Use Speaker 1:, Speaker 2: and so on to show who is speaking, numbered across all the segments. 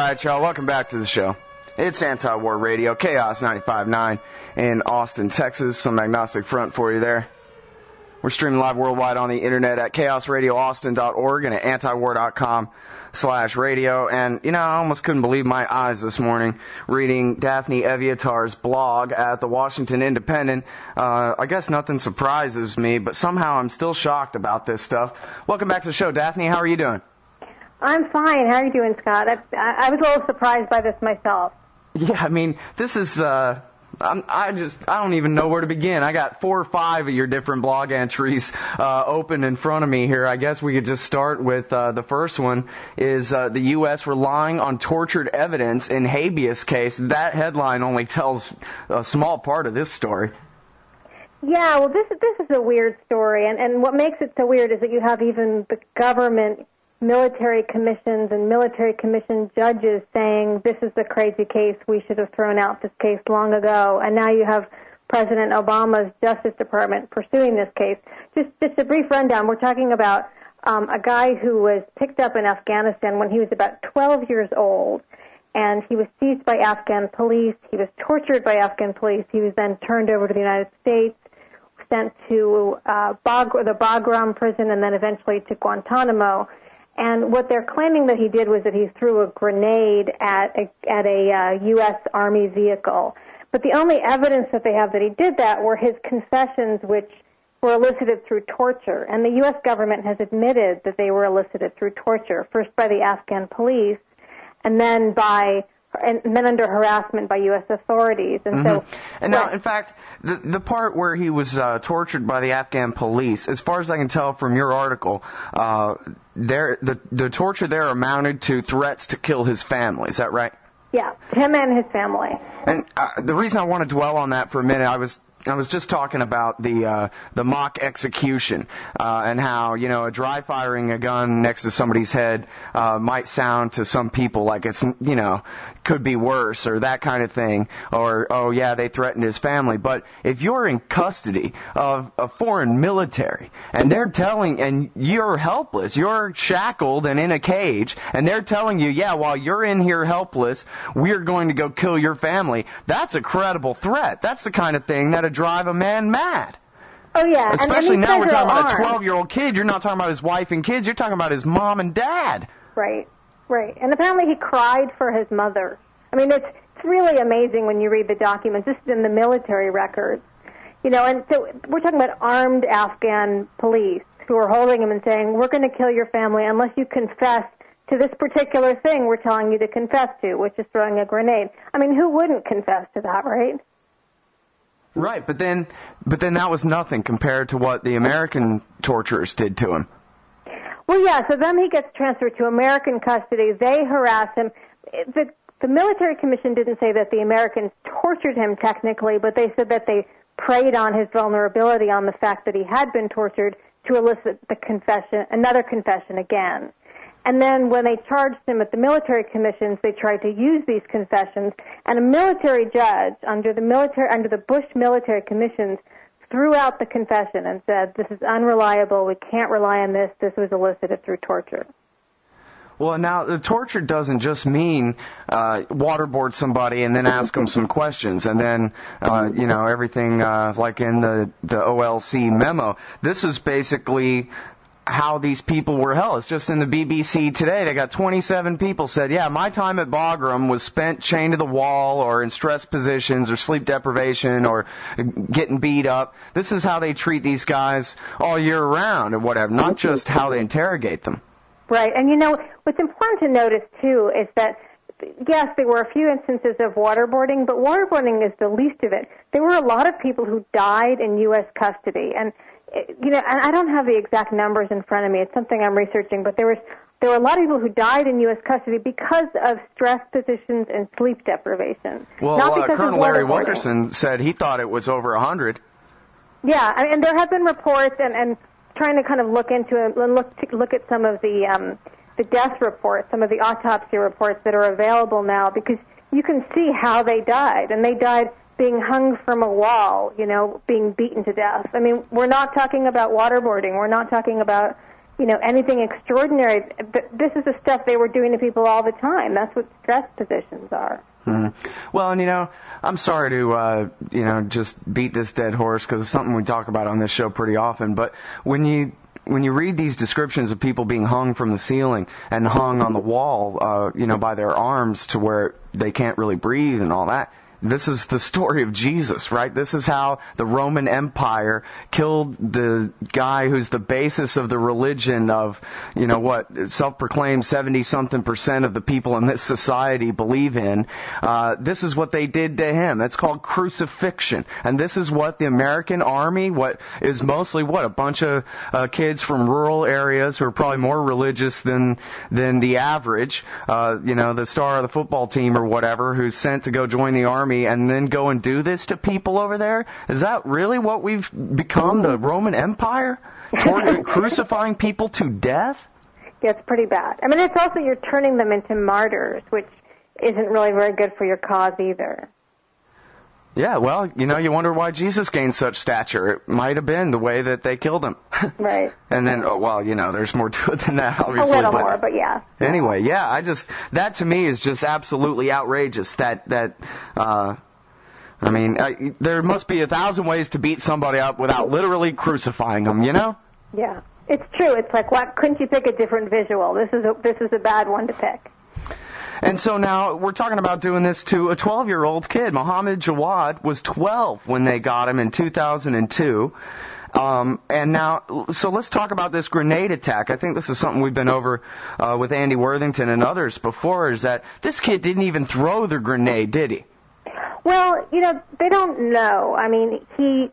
Speaker 1: right, y'all, welcome back to the show. It's Anti-War Radio, Chaos 95.9 in Austin, Texas. Some agnostic front for you there. We're streaming live worldwide on the internet at chaosradioaustin.org and at antiwar.com/radio. And, you know, I almost couldn't believe my eyes this morning reading Daphne Eviatar's blog at the Washington Independent. I guess nothing surprises me, but somehow I'm still shocked about this stuff. Welcome back to the show, Daphne. How are you doing?
Speaker 2: I'm fine. How are you doing, Scott? I was a little surprised by this myself.
Speaker 1: Yeah, I mean, this is, I don't even know where to begin. I got 4 or 5 of your different blog entries open in front of me here. I guess we could just start with the first one is the U.S. relying on tortured evidence in habeas case. That headline only tells a small part of this story.
Speaker 2: Yeah, well, this is a weird story, and what makes it so weird is that you have even the government military commissions and military commission judges saying this is a crazy case, we should have thrown out this case long ago, and now you have President Obama's Justice Department pursuing this case. Just a brief rundown. We're talking about a guy who was picked up in Afghanistan when he was about 12 years old, and he was seized by Afghan police. He was tortured by Afghan police. He was then turned over to the United States, sent to the Bagram prison, and then eventually to Guantanamo. And what they're claiming that he did was that he threw a grenade at a U.S. Army vehicle. But the only evidence that they have that he did that were his confessions, which were elicited through torture. And the U.S. government has admitted that they were elicited through torture, first by the Afghan police, and then under harassment by U.S. authorities. And so,
Speaker 1: and now, in fact, the part where he was tortured by the Afghan police, as far as I can tell from your article, the torture there amounted to threats to kill his family. Is that right?
Speaker 2: Yeah, him and his family.
Speaker 1: And the reason I want to dwell on that for a minute, I was just talking about the mock execution and how, you know, firing a gun next to somebody's head might sound to some people like it's, you know, could be worse or that kind of thing, or, oh yeah, they threatened his family. But if you're in custody of a foreign military and they're telling, and you're helpless, you're shackled and in a cage, and they're telling you, yeah, while you're in here helpless, we're going to go kill your family, that's a credible threat. That's the kind of thing that'd drive a man mad.
Speaker 2: Oh, yeah.
Speaker 1: Especially now we're talking about a 12-year-old kid. You're not talking about his wife and kids. You're talking about his mom and dad.
Speaker 2: Right. Right. And apparently he cried for his mother. I mean, it's really amazing when you read the documents. This is in the military records. You know, and so we're talking about armed Afghan police who are holding him and saying, we're going to kill your family unless you confess to this particular thing we're telling you to confess to, which is throwing a grenade. I mean, who wouldn't confess to that, right?
Speaker 1: Right, but then that was nothing compared to what the American torturers did to him.
Speaker 2: Well, yeah, so then he gets transferred to American custody. They harass him. The military commission didn't say that the Americans tortured him technically, but they said that they preyed on his vulnerability on the fact that he had been tortured to elicit another confession again. And then when they charged him at the military commissions, they tried to use these confessions, and a military judge under the Bush military commissions threw out the confession and said, this is unreliable, we can't rely on this, this was elicited through torture.
Speaker 1: Well, now, the torture doesn't just mean waterboard somebody and then ask them some questions and then, you know, everything like in the OLC memo. This is basically how these people were held. It's just in the BBC today. They got 27 people said, yeah, my time at Bagram was spent chained to the wall or in stress positions or sleep deprivation or getting beat up. This is how they treat these guys all year round or whatever, not just how they interrogate them.
Speaker 2: Right. And, you know, what's important to notice, too, is that, yes, there were a few instances of waterboarding, but waterboarding is the least of it. There were a lot of people who died in U.S. custody. And, you know, I don't have the exact numbers in front of me. It's something I'm researching. But there were a lot of people who died in U.S. custody because of stress positions and sleep deprivation.
Speaker 1: Well, Colonel Larry Wilkerson said he thought it was over 100.
Speaker 2: Yeah, and there have been reports and trying to kind of look into it and look at some of the death reports, some of the autopsy reports that are available now, because you can see how they died, and they died being hung from a wall, you know, being beaten to death. I mean, we're not talking about waterboarding. We're not talking about, anything extraordinary. But this is the stuff they were doing to people all the time. That's what stress positions are.
Speaker 1: Mm-hmm. Well, and I'm sorry to just beat this dead horse because it's something we talk about on this show pretty often. But when you read these descriptions of people being hung from the ceiling and hung on the wall, by their arms to where they can't really breathe and all that. This is the story of Jesus, right? This is how the Roman Empire killed the guy who's the basis of the religion of, self-proclaimed 70-something% of the people in this society believe in. This is what they did to him. It's called crucifixion. And this is what the American army, what is mostly, a bunch of kids from rural areas who are probably more religious than the average, the star of the football team or whatever, who's sent to go join the army and then go and do this to people over there? Is that really what we've become, the Roman Empire? Crucifying people to death?
Speaker 2: Yeah, it's pretty bad. I mean, it's also you're turning them into martyrs, which isn't really very good for your cause either.
Speaker 1: Yeah, well, you wonder why Jesus gained such stature. It might have been the way that they killed him.
Speaker 2: Right.
Speaker 1: And then, there's more to it than that, obviously.
Speaker 2: A little more, but yeah.
Speaker 1: Anyway, yeah, that to me is just absolutely outrageous. There must be 1,000 ways to beat somebody up without literally crucifying them,
Speaker 2: Yeah, it's true. It's like, why couldn't you pick a different visual? This is a bad one to pick.
Speaker 1: And so now we're talking about doing this to a 12-year-old kid. Mohammed Jawad was 12 when they got him in 2002. And now, so let's talk about this grenade attack. I think this is something we've been over with Andy Worthington and others before, is that this kid didn't even throw the grenade, did he?
Speaker 2: Well, they don't know. I mean, he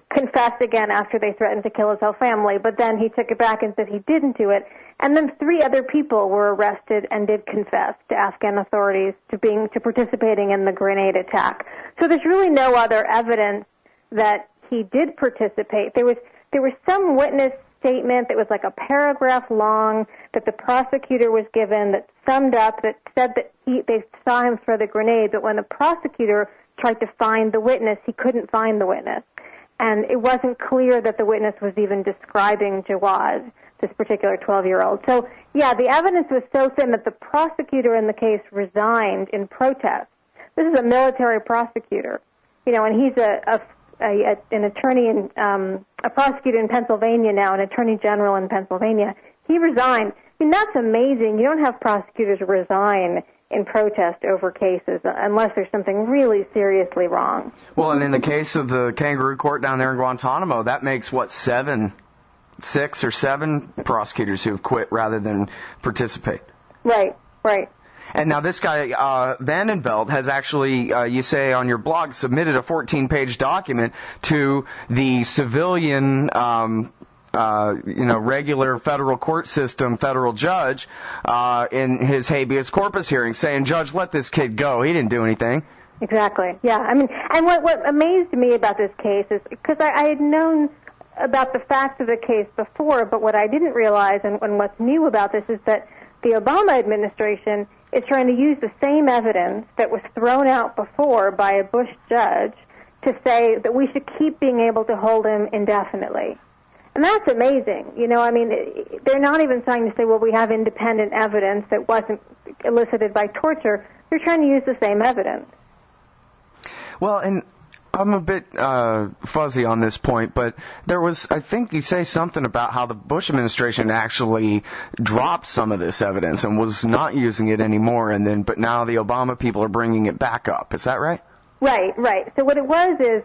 Speaker 2: confessed again after they threatened to kill his whole family, but then he took it back and said he didn't do it. And then 3 other people were arrested and did confess to Afghan authorities to participating in the grenade attack. So there's really no other evidence that he did participate. There was some witness statement that was like a paragraph long that the prosecutor was given that summed up, that said that they saw him throw the grenade, but when the prosecutor tried to find the witness, he couldn't find the witness. And it wasn't clear that the witness was even describing Jawad, this particular 12-year-old. So, yeah, the evidence was so thin that the prosecutor in the case resigned in protest. This is a military prosecutor, and he's an attorney a prosecutor in Pennsylvania now, an attorney general in Pennsylvania. He resigned. I mean, that's amazing. You don't have prosecutors resign in protest over cases unless there's something really seriously wrong.
Speaker 1: Well, and in the case of the kangaroo court down there in Guantanamo, that makes, 6 or 7 prosecutors who have quit rather than participate.
Speaker 2: Right.
Speaker 1: And now this guy, Vandenveld, has actually, you say on your blog, submitted a 14-page document to the civilian, regular federal court system, federal judge, in his habeas corpus hearing, saying, "Judge, let this kid go. He didn't do anything."
Speaker 2: Exactly. Yeah. I mean, and what amazed me about this case is because I had known about the facts of the case before, but what I didn't realize and what's new about this is that the Obama administration is trying to use the same evidence that was thrown out before by a Bush judge to say that we should keep being able to hold him indefinitely. And that's amazing. They're not even trying to say, well, we have independent evidence that wasn't elicited by torture. They're trying to use the same evidence.
Speaker 1: Well, and I'm a bit fuzzy on this point, but there was, I think you say something about how the Bush administration actually dropped some of this evidence and was not using it anymore, but now the Obama people are bringing it back up. Is that right?
Speaker 2: Right. So what it was is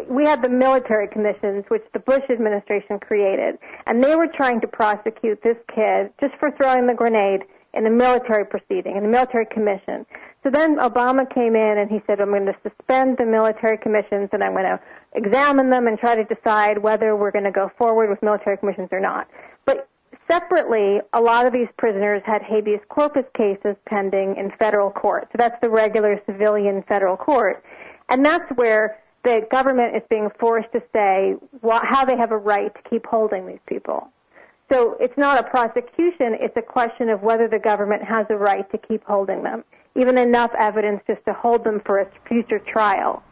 Speaker 2: we had the military commissions, which the Bush administration created, and they were trying to prosecute this kid just for throwing the grenade in a military proceeding, in a military commission. So then Obama came in and he said, I'm going to suspend the military commissions and I'm going to examine them and try to decide whether we're going to go forward with military commissions or not. But separately, a lot of these prisoners had habeas corpus cases pending in federal court. So that's the regular civilian federal court. And that's where the government is being forced to say how they have a right to keep holding these people. So it's not a prosecution, it's a question of whether the government has a right to keep holding them, even enough evidence just to hold them for a future trial.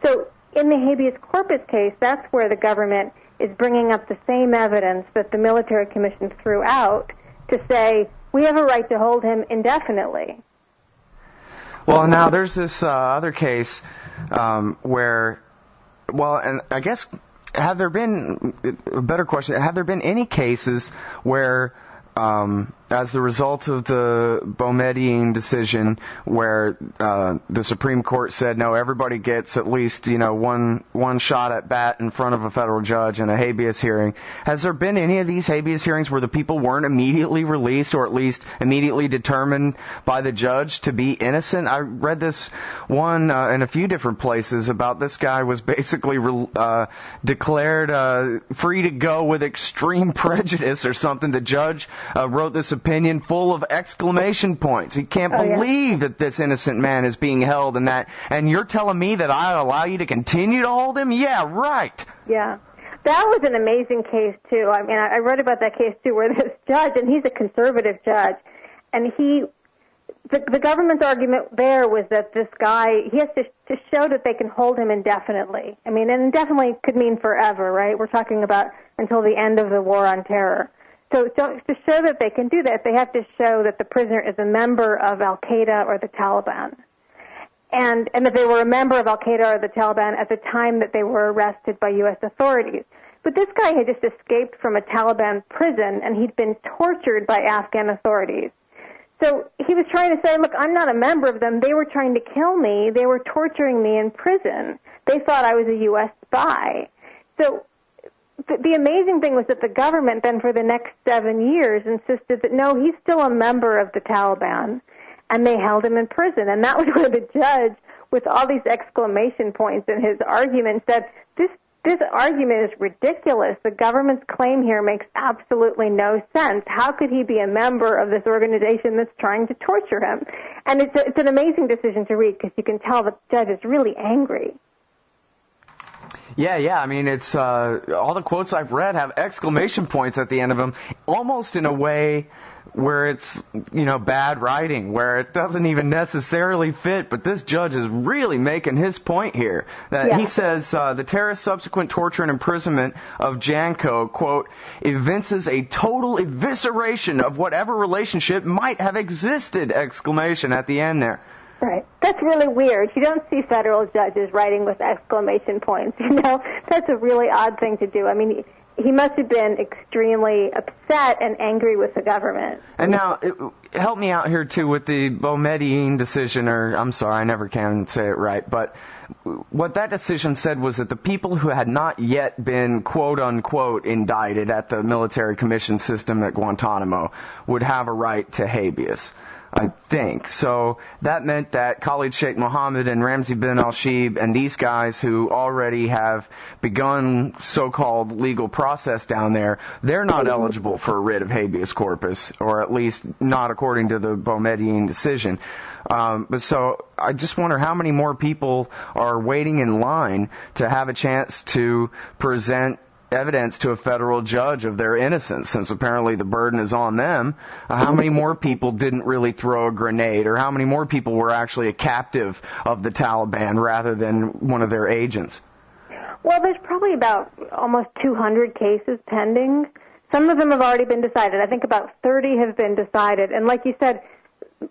Speaker 2: So in the habeas corpus case, that's where the government is bringing up the same evidence that the military commission threw out to say, we have a right to hold him indefinitely.
Speaker 1: Well, now there's this other case where, well, and I guess, have there been, a better question, have there been any cases where, as the result of the Boumediene decision, where the Supreme Court said, no, everybody gets at least, one shot at bat in front of a federal judge in a habeas hearing, has there been any of these habeas hearings where the people weren't immediately released, or at least immediately determined by the judge to be innocent? I read this one in a few different places about this guy was basically declared free to go with extreme prejudice or something. The judge wrote this opinion full of exclamation points. He can't believe that this innocent man is being held, and you're telling me that I allow you to continue to hold him? Yeah, right.
Speaker 2: Yeah. That was an amazing case, too. I mean, I wrote about that case, too, where this judge, and he's a conservative judge, and the government's argument there was that this guy, he has to show that they can hold him indefinitely. I mean, and indefinitely could mean forever, right? We're talking about until the end of the war on terror. So to show that they can do that, they have to show that the prisoner is a member of Al-Qaeda or the Taliban, and that they were a member of Al-Qaeda or the Taliban at the time that they were arrested by U.S. authorities. But this guy had just escaped from a Taliban prison, and he'd been tortured by Afghan authorities. So he was trying to say, look, I'm not a member of them. They were trying to kill me. They were torturing me in prison. They thought I was a U.S. spy. So the amazing thing was that the government then for the next 7 years insisted that, no, he's still a member of the Taliban, and they held him in prison. And that was where the judge, with all these exclamation points in his argument, said, this argument is ridiculous. The government's claim here makes absolutely no sense. How could he be a member of this organization that's trying to torture him? And it's an amazing decision to read because you can tell the judge is really angry.
Speaker 1: Yeah. I mean, it's all the quotes I've read have exclamation points at the end of them, almost in a way where it's, bad writing, where it doesn't even necessarily fit. But this judge is really making his point here. That he says the terrorist subsequent torture and imprisonment of Janko, quote, evinces a total evisceration of whatever relationship might have existed, exclamation at the end there.
Speaker 2: Right. That's really weird. You don't see federal judges writing with exclamation points, That's a really odd thing to do. I mean, he must have been extremely upset and angry with the government.
Speaker 1: And now, help me out here, too, with the Boumediene decision, or I'm sorry, I never can say it right, but what that decision said was that the people who had not yet been, quote-unquote, indicted at the military commission system at Guantanamo would have a right to habeas, I think. So that meant that Khalid Sheikh Mohammed and Ramzi bin al-Shibh and these guys who already have begun so-called legal process down there, they're not eligible for a writ of habeas corpus, or at least not according to the Boumediene decision. But so I just wonder how many more people are waiting in line to have a chance to present evidence to a federal judge of their innocence, since apparently the burden is on them. How many more people didn't really throw a grenade, or how many more people were actually a captive of the Taliban rather than one of their agents?
Speaker 2: Well, there's probably about almost 200 cases pending. Some of them have already been decided. I think about 30 have been decided. And like you said,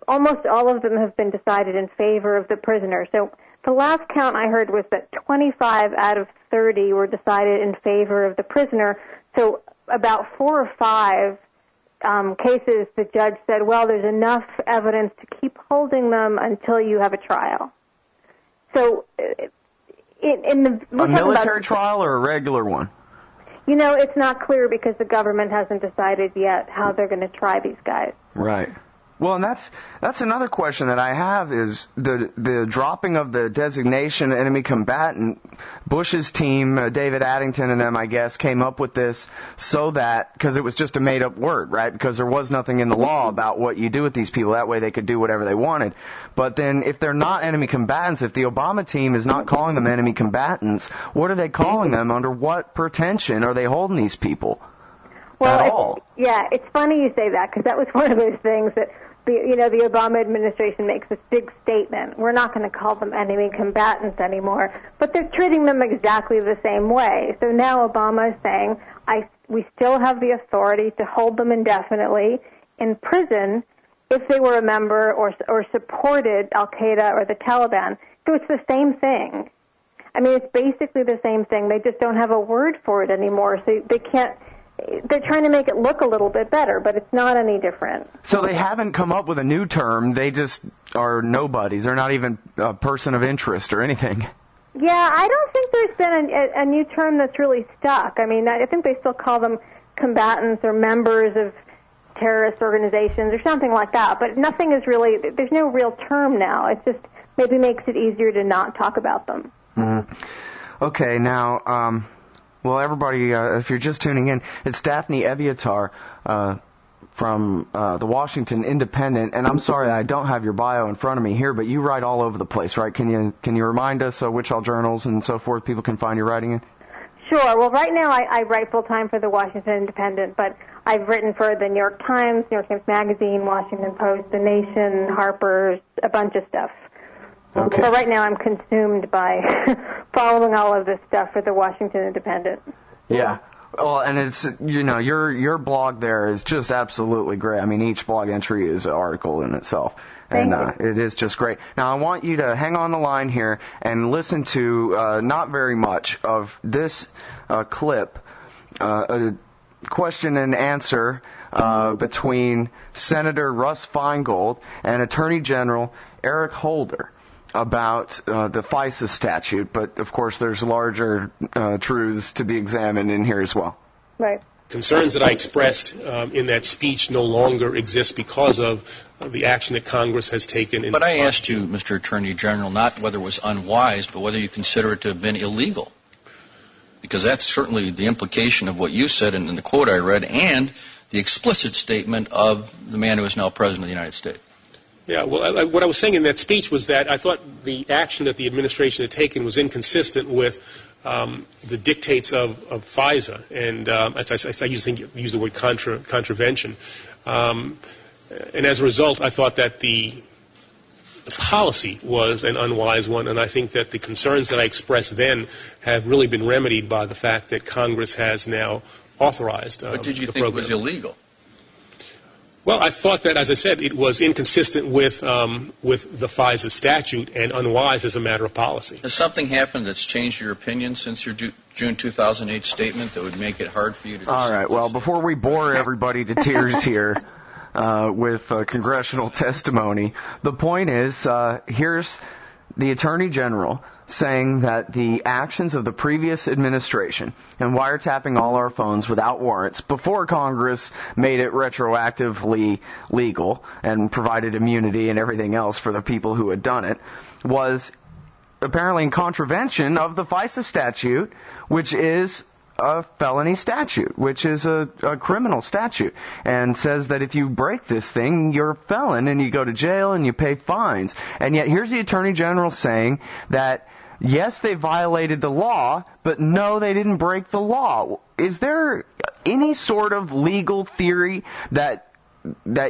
Speaker 2: almost all of them have been decided in favor of the prisoner. So the last count I heard was that 25 out of 30 were decided in favor of the prisoner. So about 4 or 5 cases the judge said, well, there's enough evidence to keep holding them until you have a trial. So
Speaker 1: a military trial or a regular one?
Speaker 2: It's not clear because the government hasn't decided yet how they're going to try these guys.
Speaker 1: Right. Well, and that's another question that I have is the dropping of the designation enemy combatant. Bush's team, David Addington and them, I guess, came up with this so that, because it was just a made-up word, right? Because there was nothing in the law about what you do with these people. That way they could do whatever they wanted. But then if they're not enemy combatants, if the Obama team is not calling them enemy combatants, what are they calling them? Under what pretension are they holding these people?
Speaker 2: Well, it's funny you say that, because that was one of those things that the Obama administration makes this big statement. We're not going to call them enemy combatants anymore, but they're treating them exactly the same way. So now Obama is saying, we still have the authority to hold them indefinitely in prison if they were a member or supported Al-Qaeda or the Taliban. So it's the same thing. I mean, it's basically the same thing. They just don't have a word for it anymore, so they can't. They're trying to make it look a little bit better, but it's not any different.
Speaker 1: So they haven't come up with a new term. They just are nobodies. They're not even a person of interest or anything.
Speaker 2: Yeah, I don't think there's been a new term that's really stuck. I mean, I think they still call them combatants or members of terrorist organizations or something like that, but nothing is really, there's no real term now. It just maybe makes it easier to not talk about them.
Speaker 1: Mm-hmm. Okay, now, well, everybody, if you're just tuning in, it's Daphne Eviatar from the Washington Independent, and I'm sorry I don't have your bio in front of me here, but you write all over the place, right? Can you remind us which all journals and so forth people can find your writing in?
Speaker 2: Sure. Well, right now I write full-time for the Washington Independent, but I've written for the New York Times Magazine, Washington Post, The Nation, Harper's, a bunch of stuff.
Speaker 1: Okay.
Speaker 2: So right now I'm consumed by following all of this stuff for the Washington Independent.
Speaker 1: Yeah. Well, and it's, your blog there is just absolutely great. I mean, each blog entry is an article in itself. And it is just great. Now, I want you to hang on the line here and listen to not very much of this clip, a question and answer between Senator Russ Feingold and Attorney General Eric Holder about the FISA statute. But, of course, there's larger truths to be examined in here as well.
Speaker 2: Right.
Speaker 3: Concerns that I expressed in that speech no longer exist because of the action that Congress has taken.
Speaker 4: But I asked you, Mr. Attorney General, not whether it was unwise, but whether you consider it to have been illegal. Because that's certainly the implication of what you said in the quote I read and the explicit statement of the man who is now President of the United States.
Speaker 3: Yeah, well, what I was saying in that speech was that I thought the action that the administration had taken was inconsistent with the dictates of FISA, and I use the word contravention. And as a result, I thought that the policy was an unwise one, and I think that the concerns that I expressed then have really been remedied by the fact that Congress has now authorized the program.
Speaker 4: But did you think it was illegal?
Speaker 3: Well, I thought that, as I said, it was inconsistent with the FISA statute and unwise as a matter of policy.
Speaker 4: Has something happened that's changed your opinion since your June 2008 statement that would make it hard for you to...
Speaker 1: All right, well, before we bore everybody to tears here with congressional testimony, the point is, here's the Attorney General saying that the actions of the previous administration and wiretapping all our phones without warrants before Congress made it retroactively legal and provided immunity and everything else for the people who had done it was apparently in contravention of the FISA statute, which is a felony statute, which is a criminal statute, and says that if you break this thing, you're a felon and you go to jail and you pay fines. And yet here's the Attorney General saying that yes, they violated the law, but no, they didn't break the law. Is there any sort of legal theory that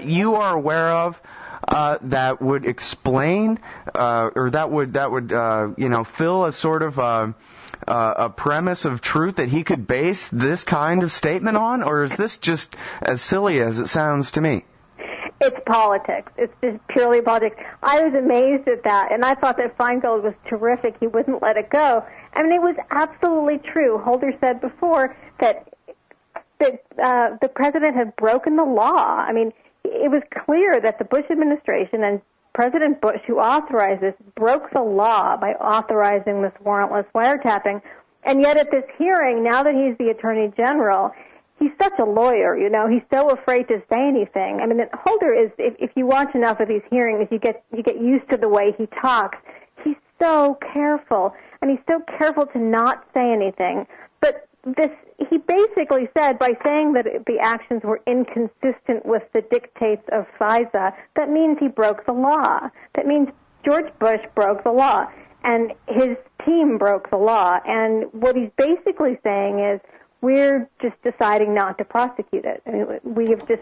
Speaker 1: you are aware of that would explain or that would fill a sort of a premise of truth that he could base this kind of statement on, or is this just as silly as it sounds to me?
Speaker 2: It's politics. It's just purely politics. I was amazed at that, and I thought that Feingold was terrific. He wouldn't let it go. I mean, it was absolutely true. Holder said before that the president had broken the law. I mean, it was clear that the Bush administration and President Bush, who authorized this, broke the law by authorizing this warrantless wiretapping. And yet at this hearing, now that he's the Attorney General, he's such a lawyer, he's so afraid to say anything. I mean, Holder is, if you watch enough of these hearings, you get used to the way he talks. He's so careful, and he's so careful to not say anything. But he basically said, by saying that the actions were inconsistent with the dictates of FISA, that means he broke the law. That means George Bush broke the law, and his team broke the law. And what he's basically saying is, we're just deciding not to prosecute it. I mean, we have just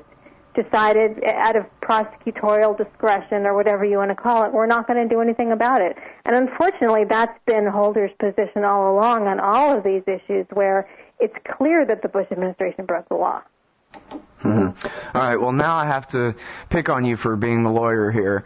Speaker 2: decided out of prosecutorial discretion or whatever you want to call it, we're not going to do anything about it. And unfortunately, that's been Holder's position all along on all of these issues where it's clear that the Bush administration broke the law.
Speaker 1: Mm-hmm. All right, well, now I have to pick on you for being the lawyer here.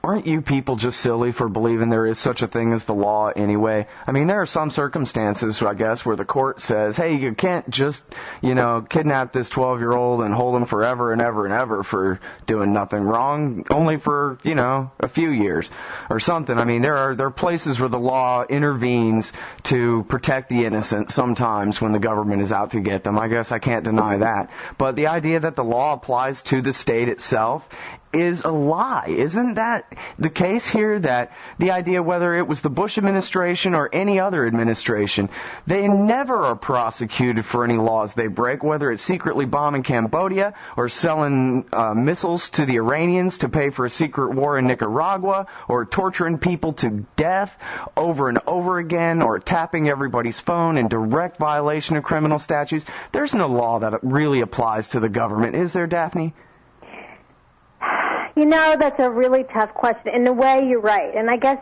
Speaker 1: Aren't you people just silly for believing there is such a thing as the law anyway? I mean, there are some circumstances, I guess, where the court says, hey, you can't just, kidnap this 12-year-old and hold him forever and ever and ever for doing nothing wrong, only for, a few years or something. I mean, there are places where the law intervenes to protect the innocent sometimes when the government is out to get them. I guess I can't deny that. But the idea that the law applies to the state itself is a lie. Isn't that the case here, that the idea, whether it was the Bush administration or any other administration, they never are prosecuted for any laws they break, whether it's secretly bombing Cambodia or selling missiles to the Iranians to pay for a secret war in Nicaragua, or torturing people to death over and over again, or tapping everybody's phone in direct violation of criminal statutes. There's no law that really applies to the government, is there, Daphne?
Speaker 2: That's a really tough question. In a way, you're right. And I guess,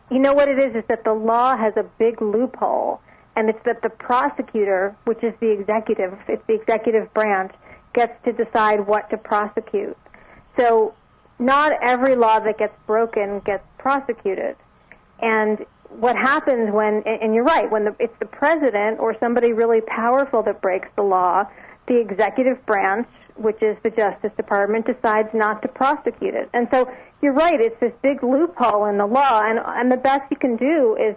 Speaker 2: what it is that the law has a big loophole, and it's that the prosecutor, which is the executive branch, gets to decide what to prosecute. So not every law that gets broken gets prosecuted. And what happens and you're right, when it's the president or somebody really powerful that breaks the law, the executive branch, which is the Justice Department, decides not to prosecute it. And so you're right, it's this big loophole in the law, and the best you can do is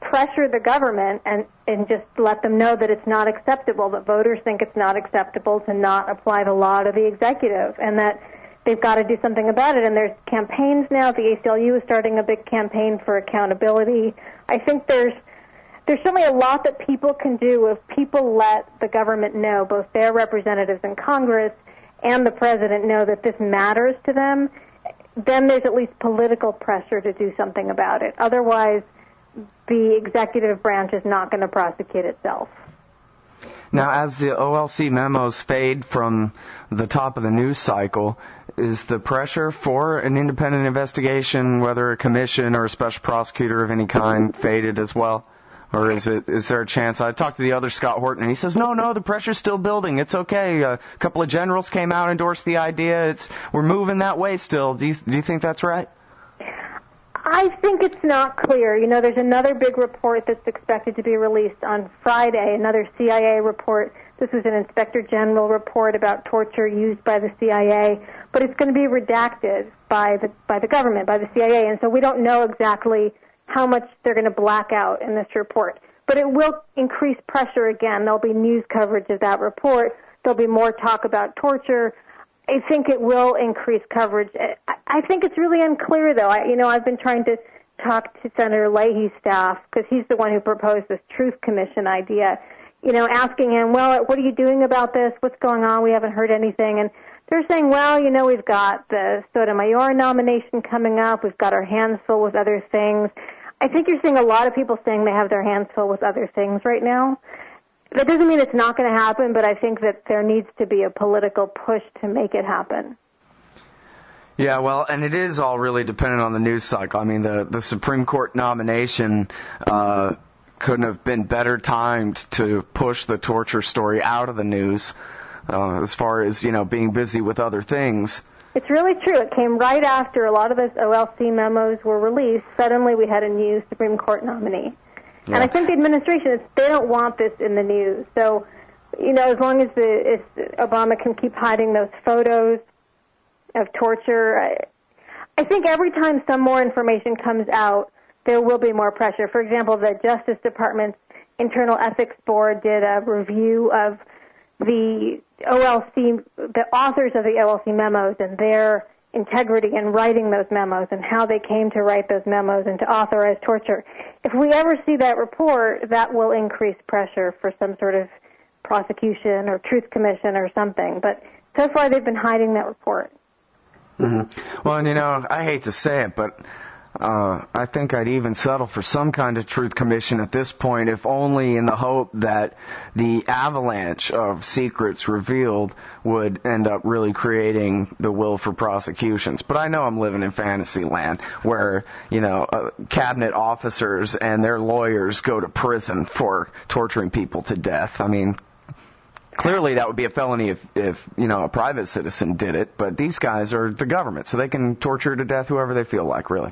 Speaker 2: pressure the government and just let them know that it's not acceptable, that voters think it's not acceptable to not apply the law to the executive, and that they've got to do something about it. And there's campaigns now. The ACLU is starting a big campaign for accountability. I think there's certainly a lot that people can do if people let the government know, both their representatives in Congress and the president know that this matters to them. Then there's at least political pressure to do something about it. Otherwise, the executive branch is not going to prosecute itself.
Speaker 1: Now, as the OLC memos fade from the top of the news cycle, is the pressure for an independent investigation, whether a commission or a special prosecutor of any kind, faded as well? Or is there a chance? I talked to the other Scott Horton, and he says, no, the pressure's still building. It's okay. A couple of generals came out, endorsed the idea. We're moving that way still. Do you think that's right?
Speaker 2: I think it's not clear. There's another big report that's expected to be released on Friday, another CIA report. This is an Inspector General report about torture used by the CIA, but it's going to be redacted by the government, by the CIA, and so we don't know exactly how much they're going to black out in this report. But it will increase pressure again. There'll be news coverage of that report. There'll be more talk about torture. I think it will increase coverage. I think it's really unclear, though. I've been trying to talk to Senator Leahy's staff, because he's the one who proposed this Truth Commission idea, asking him, well, what are you doing about this? What's going on? We haven't heard anything. And they're saying, well, we've got the Sotomayor nomination coming up. We've got our hands full with other things. I think you're seeing a lot of people saying they have their hands full with other things right now. That doesn't mean it's not going to happen, but I think that there needs to be a political push to make it happen.
Speaker 1: Yeah, well, and it is all really dependent on the news cycle. I mean, the Supreme Court nomination couldn't have been better timed to push the torture story out of the news as far as, being busy with other things.
Speaker 2: It's really true. It came right after a lot of those OLC memos were released. Suddenly we had a new Supreme Court nominee. Yeah. And I think the administration, they don't want this in the news. So, as long as Obama can keep hiding those photos of torture, I think every time some more information comes out, there will be more pressure. For example, the Justice Department's Internal Ethics Board did a review of the authors of the OLC memos and their integrity in writing those memos and how they came to write those memos and to authorize torture. If we ever see that report, that will increase pressure for some sort of prosecution or Truth Commission or something. But so far they've been hiding that report.
Speaker 1: Mm-hmm. Well, and I hate to say it, but I think I'd even settle for some kind of truth commission at this point, if only in the hope that the avalanche of secrets revealed would end up really creating the will for prosecutions. But I know I'm living in fantasy land where, cabinet officers and their lawyers go to prison for torturing people to death. I mean, clearly that would be a felony if a private citizen did it, but these guys are the government, so they can torture to death whoever they feel like, really.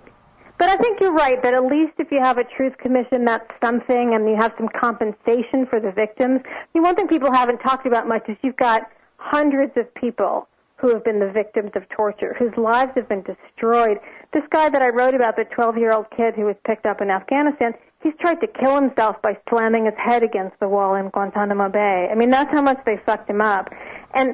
Speaker 2: But I think you're right that at least if you have a truth commission, that's something, and you have some compensation for the victims. One thing people haven't talked about much is you've got hundreds of people who have been the victims of torture, whose lives have been destroyed. This guy that I wrote about, the 12-year-old kid who was picked up in Afghanistan, he's tried to kill himself by slamming his head against the wall in Guantanamo Bay. I mean, that's how much they fucked him up. And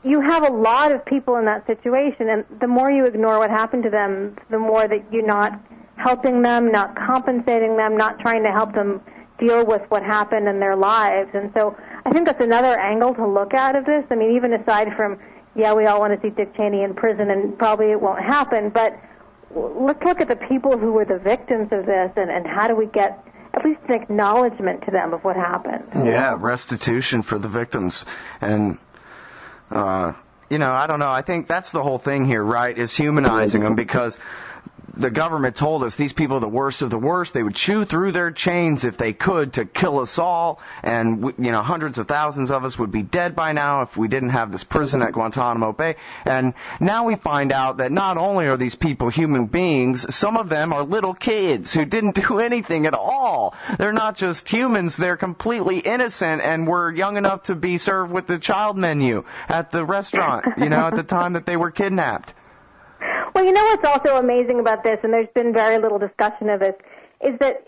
Speaker 2: you have a lot of people in that situation, and the more you ignore what happened to them, the more that you're not helping them, not compensating them, not trying to help them deal with what happened in their lives. And so I think that's another angle to look at of this. I mean, even aside from, we all want to see Dick Cheney in prison, and probably it won't happen, but let's look at the people who were the victims of this, and how do we get at least an acknowledgement to them of what happened.
Speaker 1: Yeah, restitution for the victims. And I don't know. I think that's the whole thing here, right, is humanizing them, because the government told us these people are the worst of the worst. They would chew through their chains if they could to kill us all, and hundreds of thousands of us would be dead by now if we didn't have this prison at Guantanamo Bay. And now we find out that not only are these people human beings, some of them are little kids who didn't do anything at all. They're not just humans, they're completely innocent, and were young enough to be served with the child menu at the restaurant, at the time that they were kidnapped.
Speaker 2: Well, what's also amazing about this, and there's been very little discussion of this, is that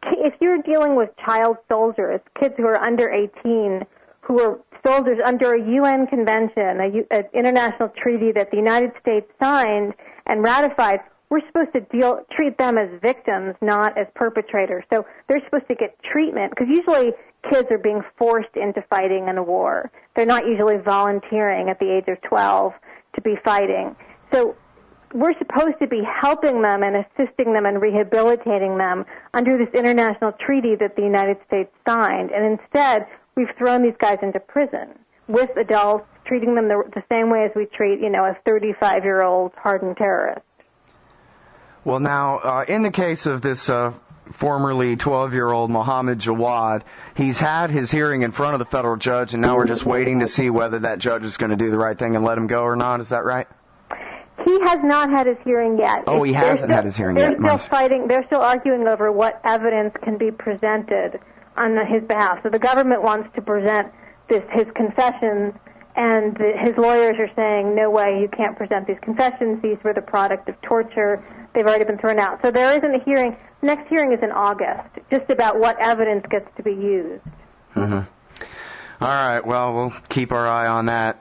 Speaker 2: if you're dealing with child soldiers, kids who are under 18, who are soldiers under a UN convention, an international treaty that the United States signed and ratified, we're supposed to treat them as victims, not as perpetrators. So they're supposed to get treatment, because usually kids are being forced into fighting in a war. They're not usually volunteering at the age of 12 to be fighting. So we're supposed to be helping them and assisting them and rehabilitating them under this international treaty that the United States signed. And instead, we've thrown these guys into prison with adults, treating them the same way as we treat, a 35-year-old hardened terrorist.
Speaker 1: Well, now, in the case of this formerly 12-year-old Mohammed Jawad, he's had his hearing in front of the federal judge, and now we're just waiting to see whether that judge is going to do the right thing and let him go or not. Is that right?
Speaker 2: He has not had his hearing yet.
Speaker 1: Oh, he hasn't had his hearing yet.
Speaker 2: They're still fighting. They're still arguing over what evidence can be presented on his behalf. So the government wants to present his confessions, and his lawyers are saying, no way, you can't present these confessions. These were the product of torture. They've already been thrown out. So there isn't a hearing. Next hearing is in August, just about what evidence gets to be used.
Speaker 1: Mm-hmm. All right, well, we'll keep our eye on that.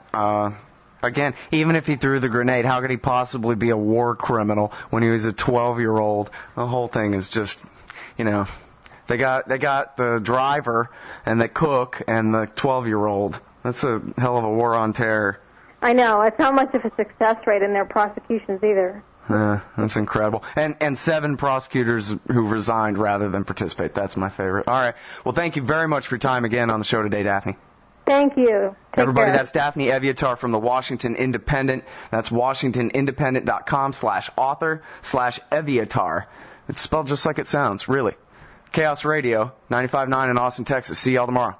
Speaker 1: Again, even if he threw the grenade, how could he possibly be a war criminal when he was a 12-year-old? The whole thing is just, they got the driver and the cook and the 12-year-old. That's a hell of a war on terror.
Speaker 2: I know. It's not much of a success rate in their prosecutions either.
Speaker 1: That's incredible. And 7 prosecutors who resigned rather than participate. That's my favorite. All right. Well, thank you very much for your time again on the show today, Daphne.
Speaker 2: Thank you.
Speaker 1: Everybody,
Speaker 2: care.
Speaker 1: That's Daphne Eviatar from the Washington Independent. That's WashingtonIndependent.com/author/Eviatar. It's spelled just like it sounds, really. Chaos Radio, 95.9 in Austin, Texas. See y'all tomorrow.